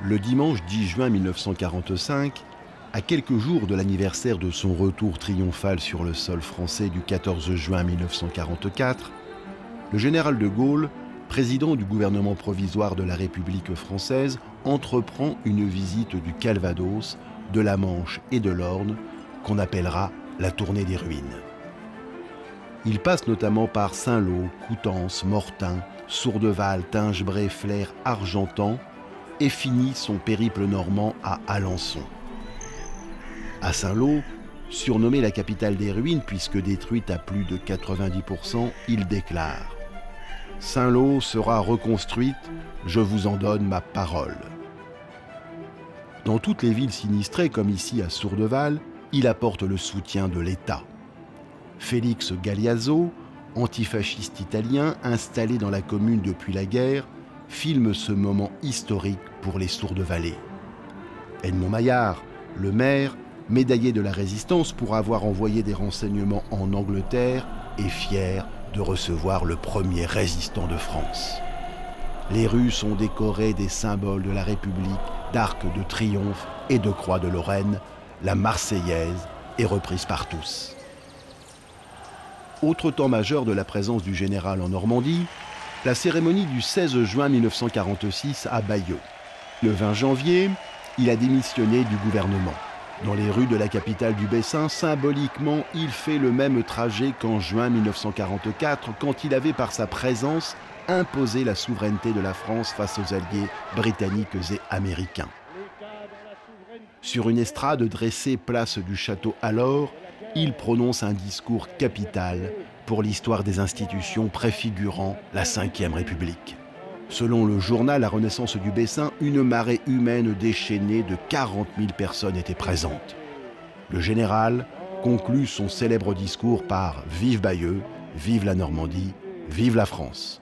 Le dimanche 10 juin 1945, à quelques jours de l'anniversaire de son retour triomphal sur le sol français du 14 juin 1944, le général de Gaulle, président du gouvernement provisoire de la République française, entreprend une visite du Calvados, de la Manche et de l'Orne, qu'on appellera la tournée des ruines. Il passe notamment par Saint-Lô, Coutances, Mortain, Sourdeval, Tingebray, Flers, Argentan et finit son périple normand à Alençon. À Saint-Lô, surnommée la capitale des ruines puisque détruite à plus de 90%, il déclare « Saint-Lô sera reconstruite, je vous en donne ma parole ». Dans toutes les villes sinistrées, comme ici à Sourdeval, il apporte le soutien de l'État. Félix Galeazzo, antifasciste italien installé dans la commune depuis la guerre, filme ce moment historique pour les Sourdevalais. Edmond Maillard, le maire, médaillé de la Résistance pour avoir envoyé des renseignements en Angleterre, est fier de recevoir le premier résistant de France. Les rues sont décorées des symboles de la République, d'arcs de triomphe et de croix de Lorraine. La Marseillaise est reprise par tous. Autre temps majeur de la présence du général en Normandie, la cérémonie du 16 juin 1946 à Bayeux. Le 20 janvier, il a démissionné du gouvernement. Dans les rues de la capitale du Bessin, symboliquement, il fait le même trajet qu'en juin 1944, quand il avait par sa présence imposé la souveraineté de la France face aux alliés britanniques et américains. Sur une estrade dressée place du Château alors, il prononce un discours capital pour l'histoire des institutions préfigurant la Ve République. Selon le journal La Renaissance du Bessin, une marée humaine déchaînée de 40 000 personnes était présente. Le général conclut son célèbre discours par « Vive Bayeux, vive la Normandie, vive la France ».